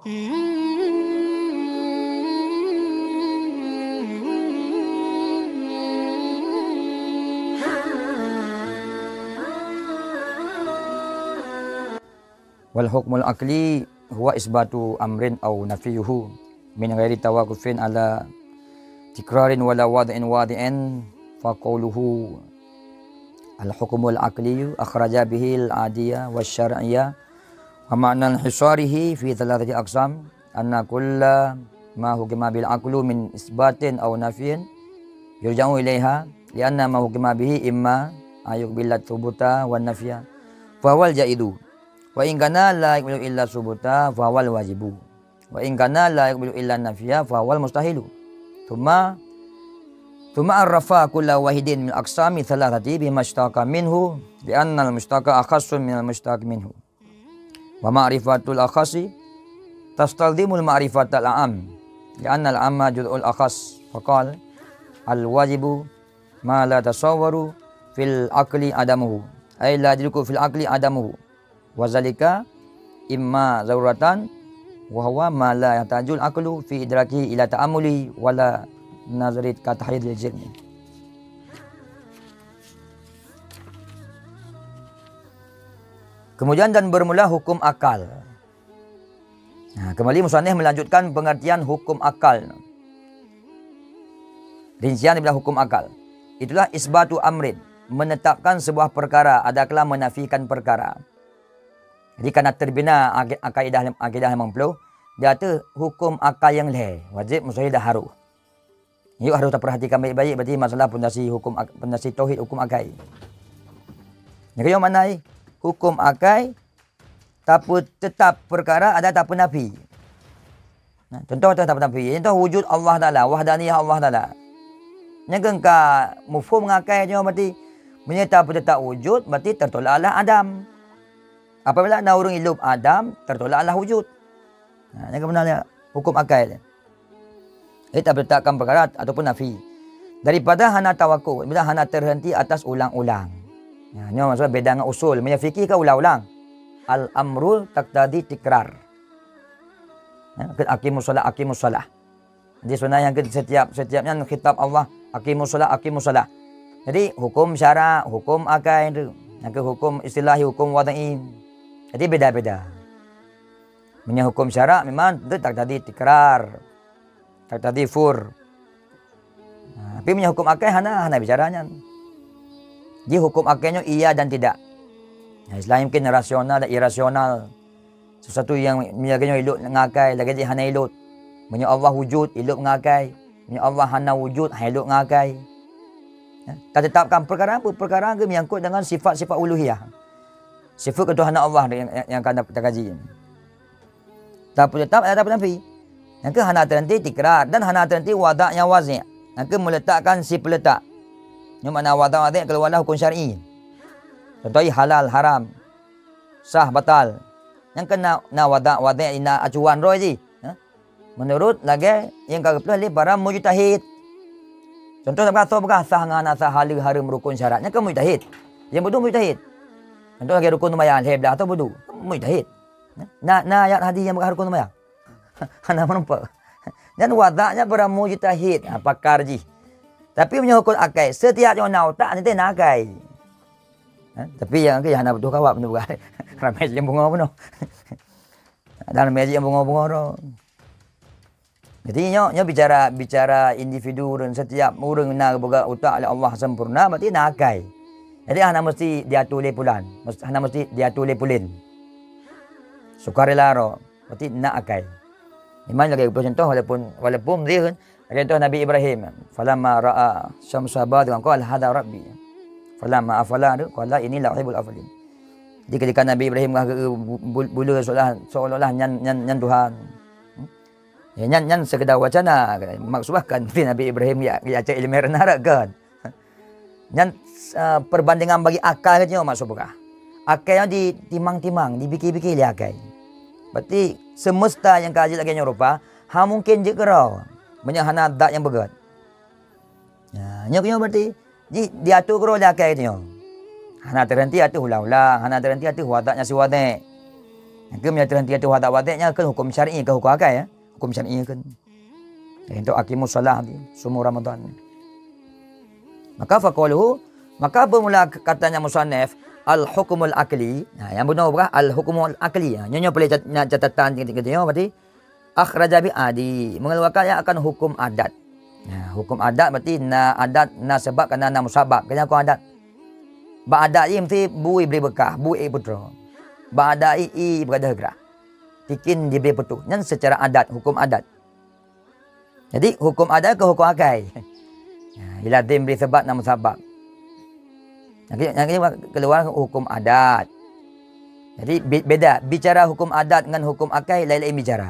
Wal hukmul aqli huwa isbatu amrin aw nafiyuhu min ghairi tawaqufin ala tikrarin wala wadi'in fa qawluhu al hukmul aqli akhraja bihi al adiyah wasyar'iyah wa ma'na hisarihi fi thalathati aqsam anna kulla ma hukima bil aqlu min isbatin aw nafiyin yurja'u ilaiha lianna ma hukima bihi imma ayuqbilat thubuta wan nafiya fa wal jaidu wa in kana la yaqbilu illa subuta fa wal wajibu wa in kana la yaqbilu illa nafiya fa wal mustahilu thumma arrafa kulla wahidin min aqsami thalathati bima ishtaka minhu bi anna al mushtaka akhassun min al mushtaq minhu wa ma'rifatul akhasi tastaldimul ma'rifatal a'am li anna al amma juz'ul akhas faqal al wajibu ma la tasawwaru fil aqli adamuhu ay la yadriku fil aqli adamuhu wazalika imma zaruratan wa huwa ma la yatajul aqlu fi idraki ila ta'amuli wala nazarit ka tahdidil jilmi. Kemudian dan bermula hukum akal. Nah, kembali musannif melanjutkan pengertian hukum akal. Rincian daripada hukum akal. Itulah isbatu amrin, menetapkan sebuah perkara adalah menafikan perkara. Jadi kerana terbina akidah 50, dia tu hukum akal yang leh, wajib mustahil dah haru. Yuk harus perhatikan baik-baik berarti masalah pondasi hukum pondasi tauhid hukum akal. Yang yang mana hukum akal tapi tetap perkara ada tak nafi. Nah, contoh tak nafi, contoh wujud Allah Taala, wahdaniyah Allah Taala. Yang ka mufhum ngakai je berarti menyata tetap wujud berarti tertolaklah Adam. Apabila nak urung hidup Adam, tertolaklah wujud. Nah, yang kebenarannya hukum akal. Tak berletakkan perkara ataupun nafi. Daripada hana tawakul, bila hana terhenti atas ulang-ulang. Ini maksudnya beda dengan usul. Punya fikir ke ulang-ulang. Al-amrul taqtadi tikrar. Aqimus salah. Jadi sebenarnya setiapnya khitab Allah aqimus salah. Jadi hukum syara, hukum akal itu. Yang hukum istilahi, hukum wada'i. Jadi beda-beda. Punya hukum syarak memang itu tak tadi tikrar, tak tadi fur. Tapi punya hukum akal hana bicaranya. Jadi hukum akalnya iya dan tidak. Islam mungkin rasional dan irasional. Sesuatu yang menjaganya hidup ngakai, lagi jadi hana hidup. Punya Allah wujud, hidup ngakai. Punya Allah hana wujud, hidup ngakai. Tak tetapkan perkara apa? Perkara yang menyangkut dengan sifat-sifat uluhiyah. Sifat ketuhanan Allah yang akan kita kaji. Tapi tetap ada nafi. Yang ke hana terhenti tikrar dan hana terhenti wada' yang wazi'. Yang ke meletakkan si peletak. Yang mana wada' wazi' keluarlah hukum syar'i. Contohnya halal, haram, sah, batal. Yang kena wada' wazi' ina acuan roh je. Menurut lagi yang kagak para mujtahid. Contoh apa sah ngana sah halal haram rukun syaratnya ke mujtahid. Yang betul mujtahid. Contoh lagi rukun tumayang hebdah atau wudu. Mujtahid. Na ayat hadis yang rukun tumayang. Hana menumpak. Dan wadaknya para mujtahid, pakar ji. Tapi punya hukum akal, setiap yang nak tak nanti nak akal. Tapi yang ke hana betul kawak betul bukan. Ramai yang bunga penuh. Dan ramai yang bunga-bunga tu. Jadi nyo bicara individu dan setiap orang nak boga utak oleh Allah sempurna berarti nak akal. Jadi hana mesti dia tulis pulan, hana mesti dia tulis pulin. Sukarela ro, berarti nak akal. Memang lagi contoh walaupun dia contoh Nabi Ibrahim, falamma ra'a syamsa badiran qala hadha rabbi. Falamma afala qala inni la uhibbul afalin. Jadi ketika Nabi Ibrahim bulu seolah-olah nyan Tuhan. Ya nyan sekedar wacana maksudnya kan Nabi Ibrahim ya cak ilmu renara kan. Nyan perbandingan bagi akal katanya maksud buka. Akalnya ditimang-timang, dibikir-bikir dia akal. Berarti semesta yang kaji lagi rupa, mungkin je kerau. Banyak hana dat yang begat. Ya, nyo berarti diatur kerau dia akal katanya. Hana terhenti atur ulang-ulang, hana terhenti atur wadatnya si wadak. Yang menyatakan tiada watak-wataknya kan hukum syar'i ke hukum akal ya. Hukum syar'i kan. Untuk aqimus salah di semua Ramadan. Maka faqaluhu, maka bermula katanya musannaf al-hukmul akli. Nah, yang benar apa? Al-hukmul akli. Nyonya boleh catatan ketika berarti akhraja bi adi, mengeluarkan yang akan hukum adat. Nah, hukum adat berarti na adat na sebab kena na musabab. Kena hukum adat. Ba adat ni mesti bui beri bekah, bui putra. Ba adat i berada gerah. Tikin diberi petuh. Yang secara adat, hukum adat. Jadi hukum adat ke hukum akal. Bila dia beri sebab na musabab. Yang ini keluar hukum adat. Jadi beda bicara hukum adat dengan hukum akal lain-lain bicara.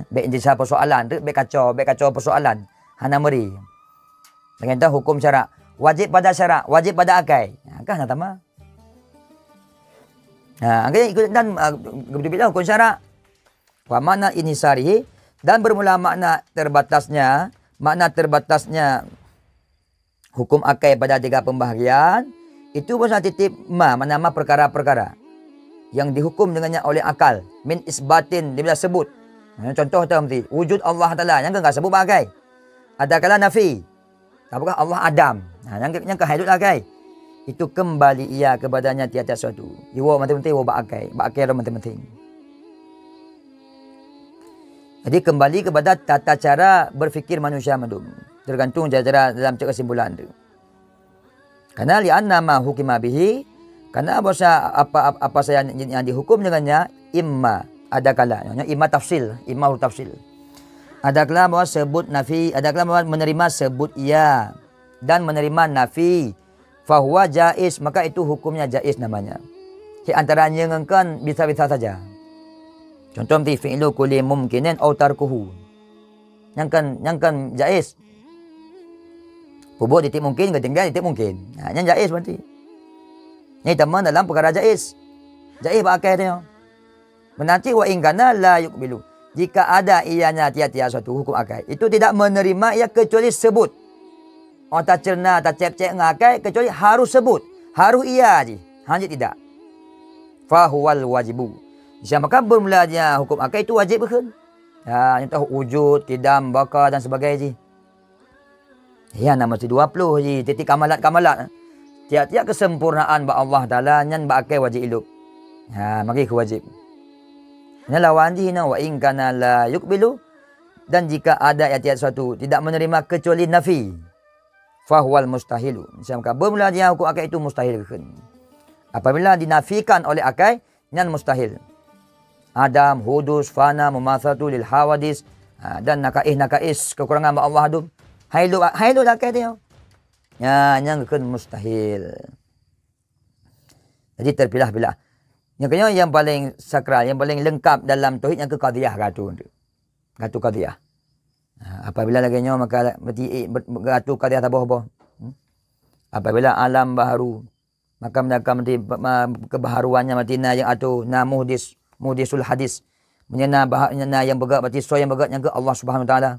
Baik jadi persoalan tu, baik kacau persoalan. Hana meri. Dengan itu hukum syarak. Wajib pada syarak, wajib pada akal. Kan nak tambah. Akhirnya ikut dan berbeda hukum syarak. Wa makna inisari dan bermula makna terbatasnya hukum akal pada 3 pembahagian itu bahasa titip mana perkara-perkara yang dihukum dengannya oleh akal min isbatin dia bila sebut. Contoh tu mesti wujud Allah Taala yang enggak sebut bagai. Ada kala nafi. Apakah Allah Adam? Yang kehadut bagai. Itu kembali ia kepadanya tiada sesuatu. Iwa penting-penting iwa bagai. Bagai penting-penting. Jadi kembali kepada tata cara berfikir manusia madum. Tergantung cara dalam kesimpulan tu. Karena li'anna ma hukima bihi, karena apa saja yang dihukum dengannya imma ada kalanya imma tafsil, imma tafsil. Ada kala bahwa sebut nafi, ada kala bahwa menerima sebut iya dan menerima nafi fahuwa jaiz, maka itu hukumnya jaiz namanya. Di antaranya kan bisa-bisa saja. Contoh seperti fi'lu kulli mumkinin aw tarkuhu. Yang kan jaiz. Pubuk titik mungkin, ketinggian titik mungkin. Yang jaiz berarti. Ini teman dalam perkara jaiz. Jaiz pakai dia. Menanti wa ingkana la yuqbilu. Jika ada ianya tiada suatu hukum akal, itu tidak menerima ia kecuali sebut. Orang tak cerna, tak cek-cek ngakai kecuali harus sebut. Harus ia je. Hanya tidak. Fahuwal wajibu. Maka bermulanya hukum akal itu wajib kan? Contoh wujud, kidam, baka dan sebagainya. Ya, nama mesti 20 je. Titik kamalat. Tiap-tiap kesempurnaan ba Allah Taala nyan ba akal wajib hidup. Maka itu wajib. Lawan dihina wa in kana la yuqbilu, dan jika ada yang tiada suatu tidak menerima kecuali nafi fahuwal mustahilu. Maka bermula dia hukum akal itu mustahil. Apabila dinafikan oleh akal yang mustahil. Adam, hudus, fana, mumatsatu lil hawadis, dan nakais kekurangan Allah adum. Hailu akal dia. Yang mustahil. Jadi terpilah-pilah. Yang paling sakral, yang paling lengkap dalam tauhid yang ke qadhiyah gatu qadhiyah. Apabila lagi maka gatu qadhiyah taboh. Apabila alam baharu, maka mereka mesti kebaharuannya matina yang atu na muhdisul hadis. Menyena yang bergerak berarti sesuai yang bergerak yang ke Allah Subhanahu Wa Taala.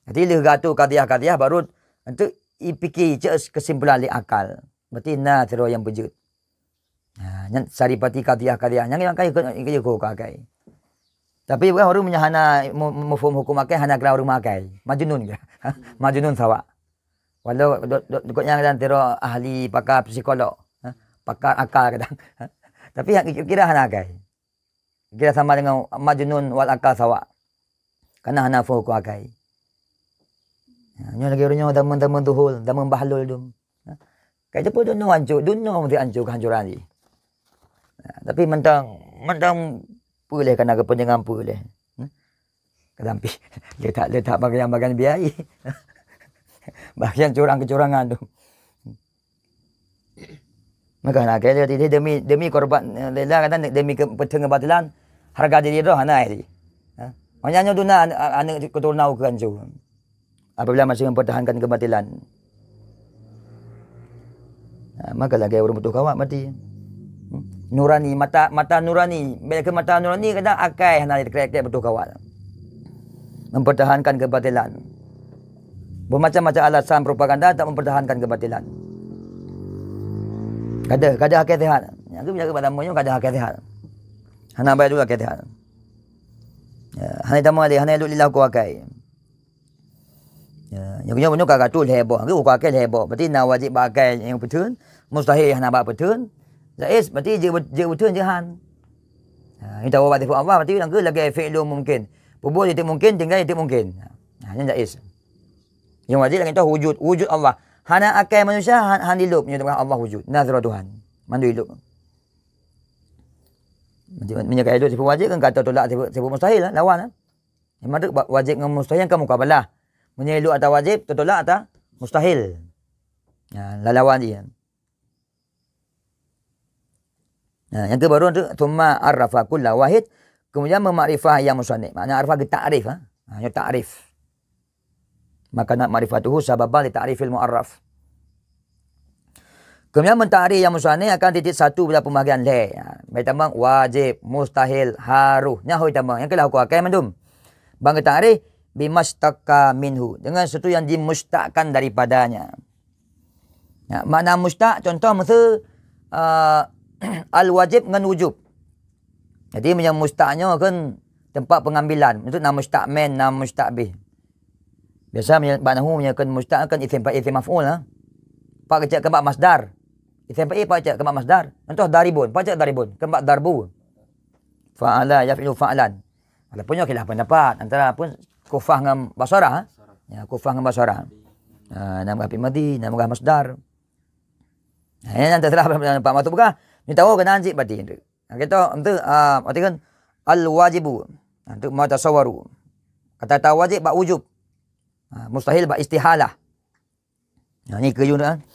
Jadi gatu qadhiyah baru untuk fikir kesimpulan li akal. Berarti na terus yang berjut. Saripati qadhiyah yang kai ko kakai. Tapi bukan orang menyahana mufhum hukum akai hana kira orang makai. Majnun ke? Majnun sawa. Walau doknya dan tero ahli pakar psikolog, pakar akal kadang. Tapi yang kira hana akai. Kira sama dengan majnun wal akal sawa. Karena hana hukum akai. Nyo lagi orangnya teman-teman tuhul, teman bahlul dum. Kayak apa dunia hancur, dunia mesti hancur kehancuran ni. Tapi mentang boleh kena kepentingan boleh. Kedampi letak bagian-bagian biaya. Bagian curang-kecurangan tu. Maka nak kaya dia demi korban lela kata demi kebatilan harga diri dah ana ini. Hanya duna anak keturunan ke hancur. Apabila masih mempertahankan kebatilan. Maka lagi orang betul kawat mati. Nurani, mata nurani. Bila ke mata nurani kadang akai hana krek-krek betul kawat. Mempertahankan kebatilan. Bermacam-macam alasan propaganda tak mempertahankan kebatilan. Kada hakik sihat. Aku menjaga pada moyo kada hakik sihat. Hana bayar dulu kata. Hana tamu dia, hana dulu lilah ku akai. Yang punya punya kakak tu heboh, aku akai heboh. Berarti nak wajib pakai yang betul, mustahil hana bak betul. Jaiz berarti je betul je han. Kita tahu berarti Allah berarti langkah lagi fi'lu mungkin. Pubul itu mungkin, tinggal itu mungkin. Ini jaiz. Yang wajib lagi tahu wujud Allah. Hana akai manusia han hidup menyatakan Allah wujud. Nazar Tuhan. Mandu hidup. Menjaga hidup siapa wajib kan kata tolak siapa mustahil lah, lawan lah. Yang mana wajib dengan mustahil kan mukabalah. Menyeluk atau wajib, tolak atau mustahil. Lawan dia. Yang kebaru tu thumma arrafa kulla wahid, kemudian memakrifah yang musannif. Makna arfa ke ta'rif, hanya ta'rif. Maka nak ma'rifatuhu sababan li ta'rifil mu'arraf. Kemudian menta'rif yang musannif akan titik satu pada pembahagian le. Baik tambang wajib, mustahil, haruh. Nyahui tambang. Yang kelah aku akan mandum. Bang ta'rif bimastaka minhu, dengan sesuatu yang dimustaqkan daripadanya. Makna mustaq contoh masa al-wajib dengan wujub. Jadi yang mustaqnya kan tempat pengambilan. Untuk nama mustaq men, nama mustaq bih. Biasa maknahu menyatakan mustaq kan isim fa'il isim maf'ul lah. Pak kecak kebak masdar. Isim fa'il pak kecak kebak masdar. Contoh daribun, pak kecak daribun, kebak darbu. Fa'ala yaf'ilu fa'lan. Walaupun khilaf pendapat antara pun Kufah dengan Basarah. Kufah dengan Basarah. Nama api madi, nama masdar. Ini yang terserah Pak Matu bukan. Ni tahu kena anjik berarti. Kita untuk artikan al-wajibu. Untuk matasawwaru. Kata wajib bak wujub. Mustahil bak istihalah. Ini kejun kan.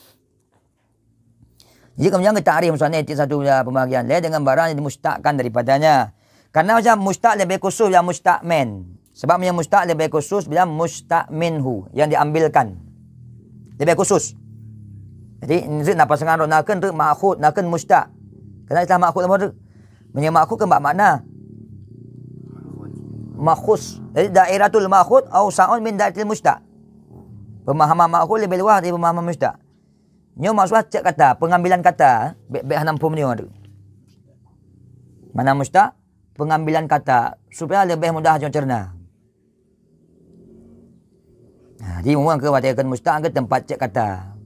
Jika kemudian kita ta'rif musannif satu pembahagian lain dengan barang yang dimustaqkan daripadanya. Karena macam mustaq lebih khusus yang mustaq men. Sebab yang mustaq lebih khusus bila mustaq minhu, yang diambilkan. Lebih khusus. Jadi ini nak pasangan nakan tu ma'khud, nakan mustaq. Kenapa istilah ma'khud apa tu? Punya ma'khud ke makna makhus. Jadi dairatul ma'khud atau sa'un min dairatil mustaq. Pemahaman ma'khud lebih luas dari pemahaman mustaq. Nyo maksudnya cek kata, pengambilan kata, baik hanam pun ni tu. Mana mustaq? Pengambilan kata supaya lebih mudah cerna. Jadi umum ke katakan mustaq ke tempat cek kata.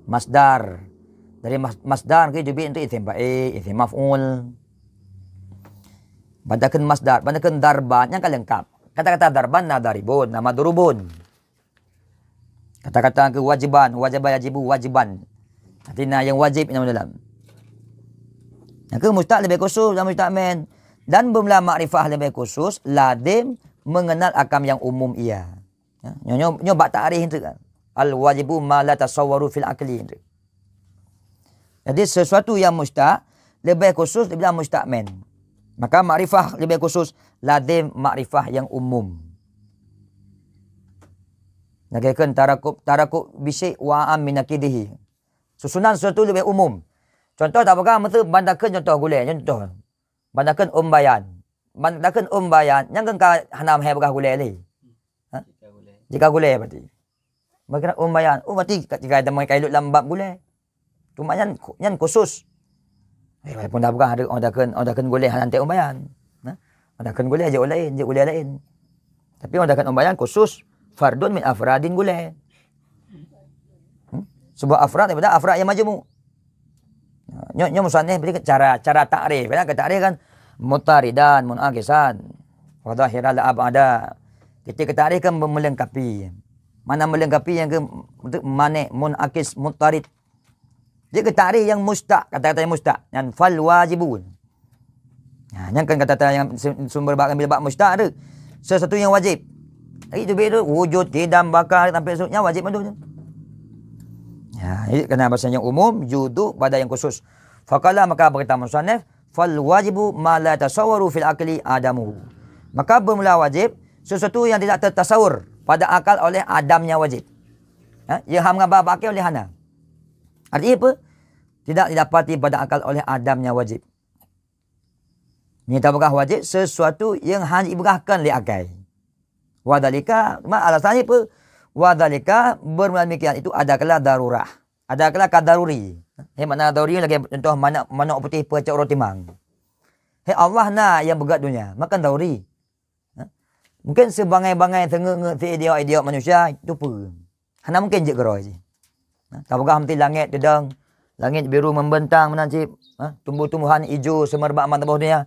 Masdar. Dari masdar ke juga untuk isim fa'il, isim maf'ul. Bantakan masdar, bantakan darban yang lengkap. Kata-kata darban na daribun, nama durubun. Kata-kata kewajiban, wajiban yajibu wajiban. Artinya yang wajib yang dalam. Yang ke mustaq lebih khusus dan mustaq men. Dan bermula makrifah lebih khusus, ladim mengenal akam yang umum ia. Nyo bak ta'rif itu kan. Al-wajibu ma la tasawwaru fil aqli. Jadi sesuatu yang mustaq lebih khusus dibilang mustaq men. Maka makrifah lebih khusus, ladim makrifah yang umum. Nagakan tarakub bisy' wa am min aqidihi. Susunan sesuatu lebih umum. Contoh tak apakah mesti bandakan contoh gulai contoh. Bandakan bayan. Bandakan bayan yang kan hanam hai bekah gulai ni. Jika gulai berarti. Bagaimana bayan? Berarti jika ada mai kailut lambab gulai. Cuma yang khusus. Walaupun dah bukan ada gulai nanti bayan. Ada gulai je gulai lain. Tapi ada bayan khusus fardun min afradin gulai. Sebuah afrad daripada afrad yang majmu'. Nyo musannif beri cara takrif. Bila ta'rif kan mutaridan, munaqisan, wa zahiran la abada. Ketika ta'rif kan melengkapi. Mana melengkapi yang ke mane munaqis mutarid. Jadi ta'rif yang mustaq, kata-kata yang mustaq, yang fal wajibun. Yang kan kata-kata yang sumber bak ambil bak mustaq tu. Sesuatu yang wajib. Itu beza wujud, kidam, bakar sampai esoknya wajib betul. Ini kena bahasa yang umum, judu pada yang khusus. Faqala maka berkata musannif, fal wajibu ma la tasawwaru fil aqli adamuhu. Maka bermula wajib sesuatu yang tidak tertasawur pada akal oleh adamnya wajib. Ya ham ngaba bakil oleh hana. Artinya apa? Tidak didapati pada akal oleh adamnya wajib. Ini apakah wajib? Sesuatu yang hanya ibrahkan oleh akal. Wadalika, alasannya apa? Wadhalika bermula demikian itu adalah darurah. Adalah kadaruri. Makna daruri lagi contoh mana putih pecah roti mang. Hei Allah nak yang berat dunia, makan dauri. Mungkin sebangai-bangai tengok idea manusia itu pun. Hana mungkin je gerai je. Tapakah hamti langit dedang, langit biru membentang menancip, tumbuh-tumbuhan hijau semerbak aman bawah dunia.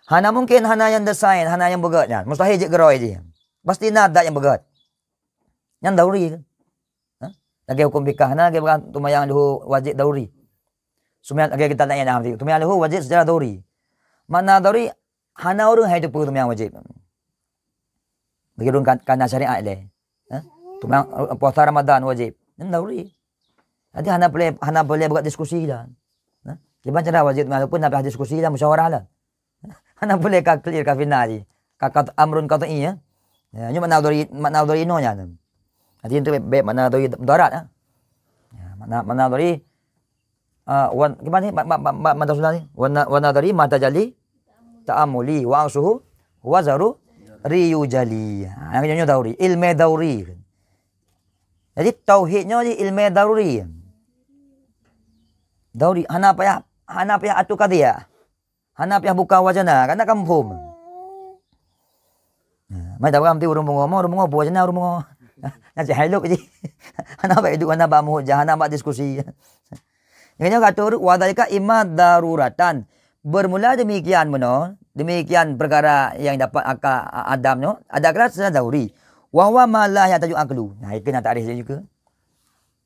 Hana mungkin hana yang desain, hana yang beratnya. Mustahil je gerai je. Pasti nak yang berat. Yang dauri ke? Lagi hukum fikah hana lagi berang tumayang lahu wajib dauri. Semua lagi kita tanya dah hamti. Tumayang lahu wajib secara dauri. Mana dauri hana orang hidup pun tumayang wajib. Bagi orang kana syariat le. Tumayang puasa Ramadan wajib. Yang dauri. Jadi hana boleh buat diskusi dah. Gimana cara wajib walaupun nak diskusi dah musyawarah lah. Hana boleh ka clear ka final je. Ka amrun qat'i ya. Nyo makna dari no nya. Jadi itu beb makna dari mudarat ah. Makna dari gimana ni mata sunnah ni? Wana dari mata jali ta'amuli wa asuhu wa zaru riyu jali. Yang nyo dauri, ilmu dauri. Jadi tauhidnya ni ilmu dauri. Dauri hana payah atu qadiyah. Hana payah buka wajana karena kampung. Mai tak berhenti urung bungo wajana urung bungo. Nanti haluk je. Hana ba itu hana ba muhajah, hana ba diskusi. Yang kata wadalika imad daruratan. Bermula demikian demikian perkara yang dapat akal Adamnya adalah secara dauri. Wa huwa ma la yataju aqlu. Nah, itu nak takrif juga.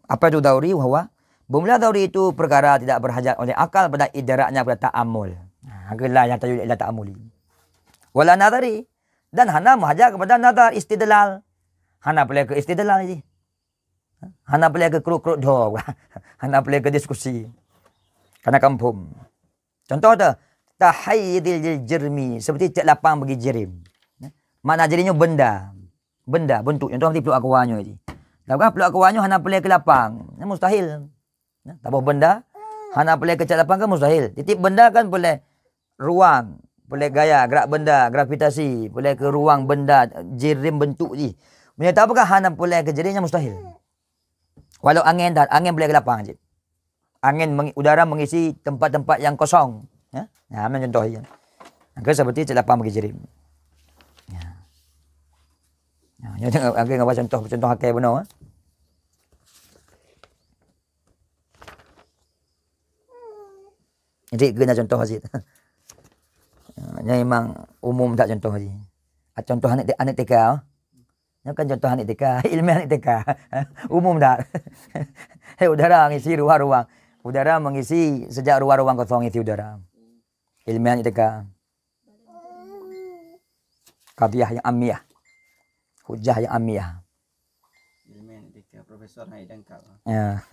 Apa itu dauri? Wa bermula dauri itu perkara tidak berhajat oleh akal pada idraknya pada ta'ammul. Nah, la yataju ila ta'ammuli. Wala nadari dan hana menghajat kepada nadar istidlal. Hana boleh ke istidlal je. Hana boleh ke kruk-kruk do. Hana boleh ke diskusi. Karena kampung. Contoh tu tahayyidil jirmi, seperti cek lapang bagi jirim. Makna jadinya benda, bentuk. Contoh nanti peluk akuanyo je. Takkan peluk akuanyo hana boleh ke lapang. Mustahil. Tak apa benda, hana boleh ke cek lapang kan mustahil. Titik benda kan boleh ruang, boleh gaya, gerak benda, gravitasi, boleh ke ruang benda, jirim bentuk je. Menyata apakah hana boleh ke jadinya mustahil. Walau angin boleh ke lapang je. Udara mengisi tempat-tempat yang kosong. Ya? Nah, ambil contoh ya. Maka seperti cek lapang bagi jirim. Ya. Nah, tengok agak ngapa contoh hakik benar. Jadi kena contoh aja. Yang memang umum tak contoh aja. Contoh anak TK. Yang kan contoh anak TK, ilmu anak TK. Umum tak. Udara mengisi ruang-ruang. Udara mengisi sejak ruang-ruang kosong isi udara. Ilmu anak TK. Qadiyah yang amiyah. Hujah yang amiyah. Ilmu anak TK, Profesor Haidangkal. Ya.